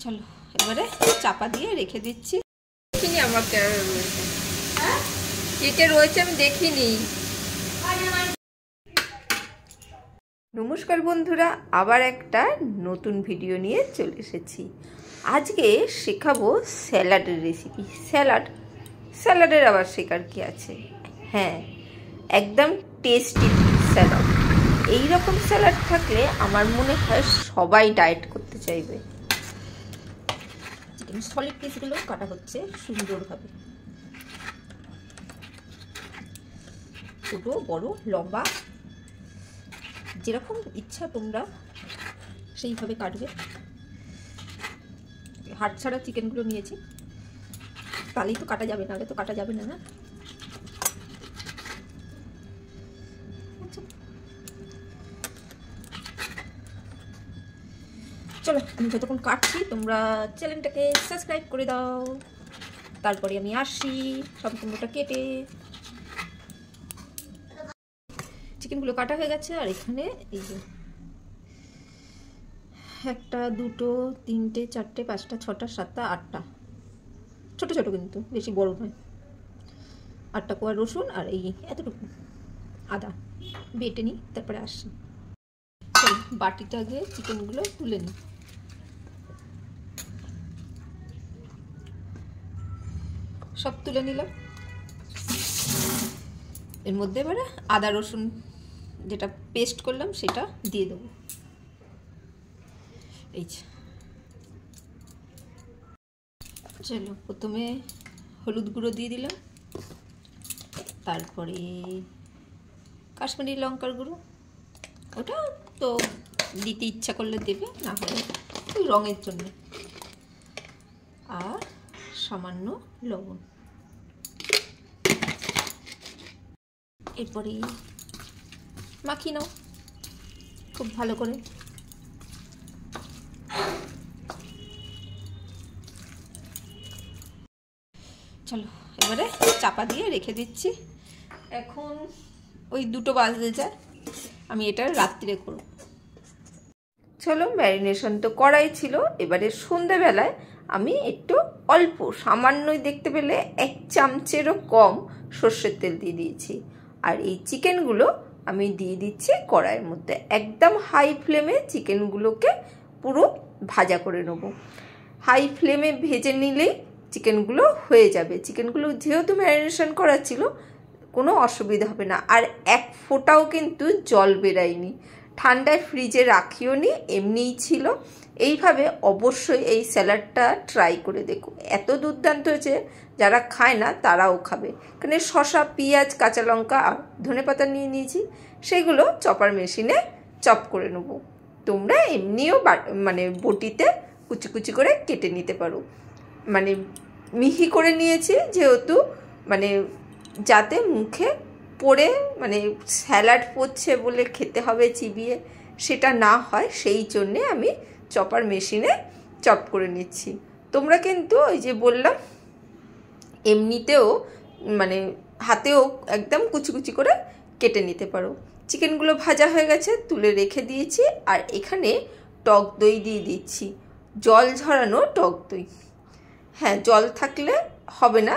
চলো এবারে চাপা দিয়ে রেখে দিচ্ছি। দেখিনি আমার রয়েছে, কেটে রয়েছে, আমি দেখিনি। নমস্কার বন্ধুরা, আবার একটা নতুন ভিডিও নিয়ে চলে এসেছি। আজকে শেখাবো স্যালাডের রেসিপি। স্যালাডের আবার শেখার কি আছে? হ্যাঁ, একদম টেস্টি স্যালাড। এইরকম স্যালাড থাকলে আমার মনে হয় সবাই ডায়েট করতে চাইবে। চিকেন সলিড পিসগুলো কাটা হচ্ছে সুন্দরভাবে, ছোটো বড় লম্বা যেরকম ইচ্ছা তোমরা সেইভাবে কাটবে। হাড় ছাড়া চিকেনগুলো নিয়েছি, তাহলেই তো কাটা যাবে, নাহলে তো কাটা যাবে না। না চলো, আমি যতক্ষণ কাটছি তোমরা চ্যানেলটাকে সাবস্ক্রাইব করে দাও। তারপরে আমি আসি সম্পূর্ণটা কেটে। চিকেনগুলো কাটা হয়ে গেছে, আর এখানে এই যে 1 2 3 4 5 6 7 8টা ছোট ছোট, কিন্তু বেশি বড় নয়। 8টা কোয়া রসুন আর এই এতটুকু আদা বেটে নিই, তারপরে আসি। বাটিটা আগে চিকেনগুলো তুলে নিই। সব তুলে নিলাম। এর মধ্যে এবারে আদা রসুন যেটা পেস্ট করলাম সেটা দিয়ে দেবো। এই চলো, প্রথমে হলুদ গুঁড়ো দিয়ে দিলাম, তারপরে কাশ্মীরি লঙ্কার গুঁড়ো, ওটা তো দিতে ইচ্ছা করলে দেবে, না হলে ওই রঙের জন্য, আর সামান্য লবণ। এরপরে মাখিয়ে নাও খুব ভালো করে। চলো এবারে চাপা দিয়ে রেখে দিচ্ছি। এখন ওই 2টো বাজতে যায়, আমি এটা রাত্রিরে করব। চলো, ম্যারিনেশন তো করাই ছিল। এবারে সন্ধ্যেবেলায় আমি একটু অল্প সামান্যই, দেখতে পেলে 1 চামচেরও কম সর্ষের তেল দিয়ে দিয়েছি। আর এই চিকেনগুলো আমি দিয়ে দিচ্ছি কড়াইয়ের মধ্যে। একদম হাই ফ্লেমে চিকেনগুলোকে পুরো ভাজা করে নেব। হাই ফ্লেমে ভেজে নিলেই চিকেনগুলো হয়ে যাবে। চিকেনগুলো যেহেতু ম্যারিনেশন করা ছিল, কোনো অসুবিধা হবে না। আর 1 ফোঁটাও কিন্তু জল বেরায়নি। ঠান্ডায় ফ্রিজে রাখিও নি, এমনিই ছিল। এইভাবে অবশ্যই এই স্যালাডটা ট্রাই করে দেখো, এত দুর্দান্ত হয়েছে। যারা খায় না তারাও খাবে। এখানে শসা, পেঁয়াজ, কাঁচা লঙ্কা আর ধনেপাতা নিয়ে নিয়েছি, সেগুলো চপার মেশিনে চপ করে নেব। তোমরা এমনিও মানে বটিতে কুচি কুচি করে কেটে নিতে পারো। মানে মিহি করে নিয়েছি যেহেতু, মানে যাতে মুখে পড়ে, মানে স্যালাড পড়ছে বলে খেতে হবে চিবিয়ে, সেটা না হয়, সেই জন্যে আমি চপার মেশিনে চপ করে নিচ্ছি। তোমরা কিন্তু ওই যে বললাম, এমনিতেও মানে হাতেও একদম কুচি কুচি করে কেটে নিতে পারো। চিকেনগুলো ভাজা হয়ে গেছে, তুলে রেখে দিয়েছি। আর এখানে টক দই দিয়ে দিচ্ছি, জল ঝরানো টক দই। হ্যাঁ, জল থাকলে হবে না,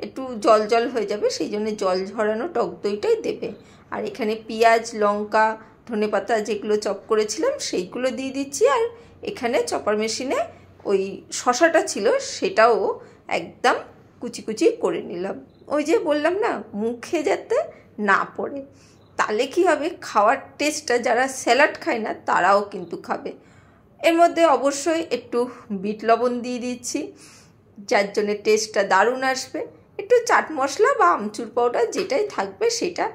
একটু জল জল হয়ে যাবে, সেই জন্য জল ঝরানো টক দইটাই দেবে। আর এখানে পেঁয়াজ, লঙ্কা, ধনেপাতা যেগুলো চপ করেছিলাম সেইগুলো দিয়ে দিচ্ছি। আর এখানে চপার মেশিনে ওই শসাটা ছিল সেটাও একদম কুচি কুচি করে নিলাম। ওই যে বললাম না, মুখে যাতে না পড়ে, তাহলে কি হবে, খাওয়ার টেস্টটা যারা স্যালাড খায় না তারাও কিন্তু খাবে। এর মধ্যে অবশ্যই একটু বিট লবণ দিয়ে দিচ্ছি, যার জন্য টেস্টটা দারুণ আসবে। একটু চাট মশলা বা আমচুর পাউডার যেটাই থাকবে সেটা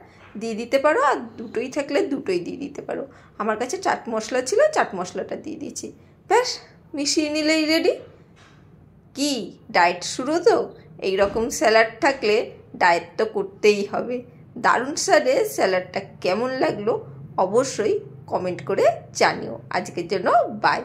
দিয়ে দিতে পারো, আর দুটোই থাকলে দুটোই দিয়ে দিতে পারো। আমার কাছে চাট মশলা ছিল, চাট মশলাটা দিয়ে দিয়েছি। ব্যাস, মিশিয়ে নিলেই রেডি। কি ডায়েট শুরু তো, এইরকম স্যালাড থাকলে ডায়েট তো করতেই হবে। দারুণ স্বাদে স্যালাডটা কেমন লাগলো অবশ্যই কমেন্ট করে জানিও। আজকের জন্য বাই।